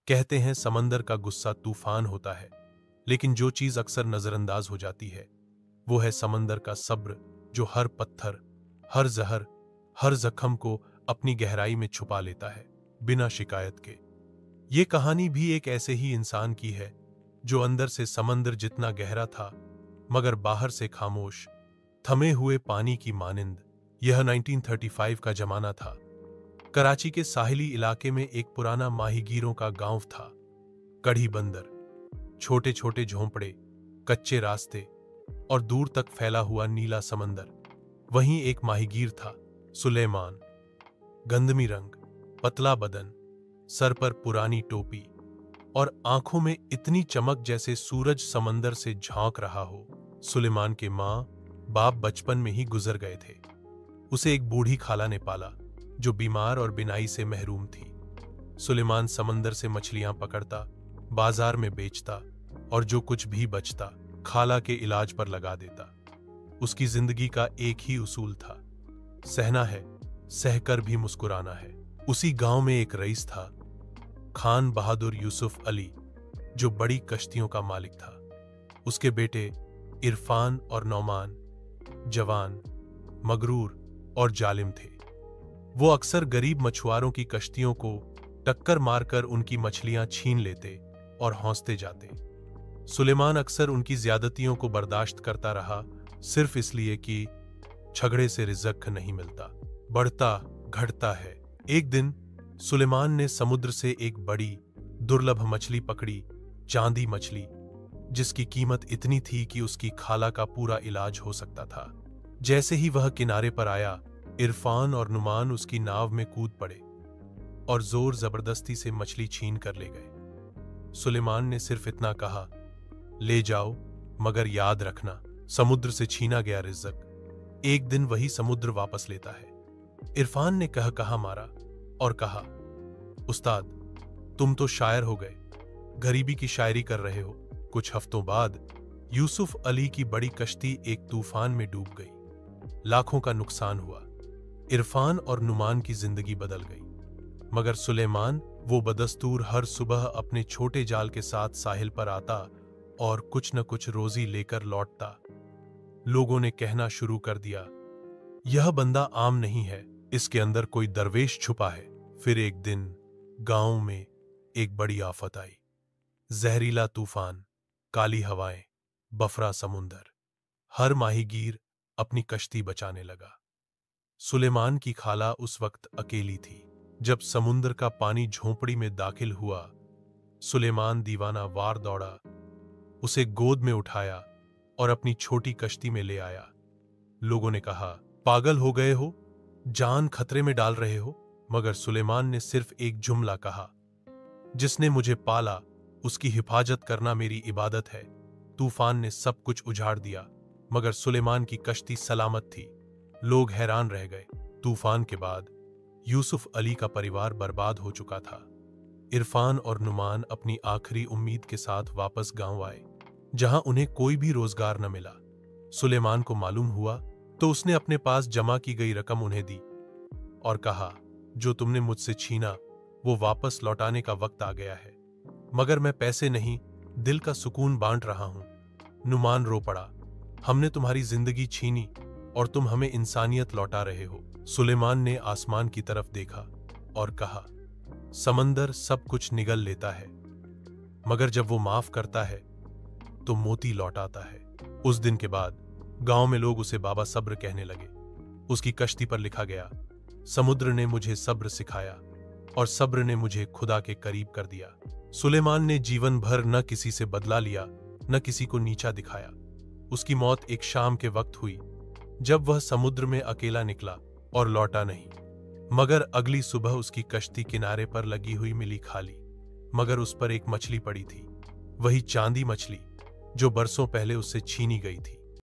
कहते हैं समंदर का गुस्सा तूफान होता है, लेकिन जो चीज अक्सर नजरअंदाज हो जाती है वो है समंदर का सब्र, जो हर पत्थर, हर जहर, हर जख्म को अपनी गहराई में छुपा लेता है बिना शिकायत के। ये कहानी भी एक ऐसे ही इंसान की है जो अंदर से समंदर जितना गहरा था मगर बाहर से खामोश, थमे हुए पानी की मानिंद। यह 1935 का जमाना था। कराची के साहिली इलाके में एक पुराना माहीगीरों का गांव था। कड़ी बंदर, छोटे छोटे झोंपड़े, कच्चे रास्ते और दूर तक फैला हुआ नीला समंदर। वहीं एक माहीगीर था, सुलेमान। गंधमी रंग, पतला बदन, सर पर पुरानी टोपी और आंखों में इतनी चमक जैसे सूरज समंदर से झांक रहा हो। सुलेमान के माँ बाप बचपन में ही गुजर गए थे। उसे एक बूढ़ी खाला ने पाला जो बीमार और बिनाई से महरूम थी। सुलेमान समंदर से मछलियां पकड़ता, बाजार में बेचता और जो कुछ भी बचता खाला के इलाज पर लगा देता। उसकी जिंदगी का एक ही उसूल था, सहना है, सहकर भी मुस्कुराना है। उसी गांव में एक रईस था, खान बहादुर यूसुफ अली, जो बड़ी कश्तियों का मालिक था। उसके बेटे इरफान और नौमान जवान, मगरूर और जालिम थे। वो अक्सर गरीब मछुआरों की कश्तियों को टक्कर मारकर उनकी मछलियां छीन लेते और हौंसते जाते। सुलेमान अक्सर उनकी ज्यादतियों को बर्दाश्त करता रहा, सिर्फ इसलिए कि झगड़े से रिज़्क नहीं मिलता, बढ़ता घटता है। एक दिन सुलेमान ने समुद्र से एक बड़ी दुर्लभ मछली पकड़ी, चांदी मछली, जिसकी कीमत इतनी थी कि उसकी खाला का पूरा इलाज हो सकता था। जैसे ही वह किनारे पर आया, इरफान और नुमान उसकी नाव में कूद पड़े और जोर जबरदस्ती से मछली छीन कर ले गए। सुलेमान ने सिर्फ इतना कहा, ले जाओ, मगर याद रखना, समुद्र से छीना गया रिज़्क एक दिन वही समुद्र वापस लेता है। इरफान ने कहा मारा और कहा, उस्ताद, तुम तो शायर हो गए, गरीबी की शायरी कर रहे हो। कुछ हफ्तों बाद यूसुफ अली की बड़ी कश्ती एक तूफान में डूब गई। लाखों का नुकसान हुआ। इरफान और नुमान की जिंदगी बदल गई, मगर सुलेमान वो बदस्तूर हर सुबह अपने छोटे जाल के साथ साहिल पर आता और कुछ न कुछ रोजी लेकर लौटता। लोगों ने कहना शुरू कर दिया, यह बंदा आम नहीं है, इसके अंदर कोई दरवेश छुपा है। फिर एक दिन गांव में एक बड़ी आफत आई। जहरीला तूफान, काली हवाएं, बफरा समुंदर। हर माहीगीर अपनी कश्ती बचाने लगा। सुलेमान की खाला उस वक्त अकेली थी। जब समुंदर का पानी झोंपड़ी में दाखिल हुआ, सुलेमान दीवाना वार दौड़ा, उसे गोद में उठाया और अपनी छोटी कश्ती में ले आया। लोगों ने कहा, पागल हो गए हो, जान खतरे में डाल रहे हो। मगर सुलेमान ने सिर्फ एक जुमला कहा, जिसने मुझे पाला उसकी हिफाजत करना मेरी इबादत है। तूफान ने सब कुछ उजाड़ दिया, मगर सुलेमान की कश्ती सलामत थी। लोग हैरान रह गए। तूफान के बाद यूसुफ अली का परिवार बर्बाद हो चुका था। इरफान और नुमान अपनी आखिरी उम्मीद के साथ वापस गांव आए, जहां उन्हें कोई भी रोजगार न मिला। सुलेमान को मालूम हुआ तो उसने अपने पास जमा की गई रकम उन्हें दी और कहा, जो तुमने मुझसे छीना वो वापस लौटाने का वक्त आ गया है। मगर मैं पैसे नहीं, दिल का सुकून बांट रहा हूं। नुमान रो पड़ा, हमने तुम्हारी जिंदगी छीनी और तुम हमें इंसानियत लौटा रहे हो। सुलेमान ने आसमान की तरफ देखा और कहा, समंदर सब कुछ निगल लेता है, मगर जब वो माफ करता है तो मोती लौटाता है। उस दिन के बाद गांव में लोग उसे बाबा सब्र कहने लगे। उसकी कश्ती पर लिखा गया, समुद्र ने मुझे सब्र सिखाया और सब्र ने मुझे खुदा के करीब कर दिया। सुलेमान ने जीवन भर न किसी से बदला लिया, न किसी को नीचा दिखाया। उसकी मौत एक शाम के वक्त हुई, जब वह समुद्र में अकेला निकला और लौटा नहीं। मगर अगली सुबह उसकी कश्ती किनारे पर लगी हुई मिली खाली, मगर उस पर एक मछली पड़ी थी, वही चांदी मछली जो बरसों पहले उससे छीनी गई थी।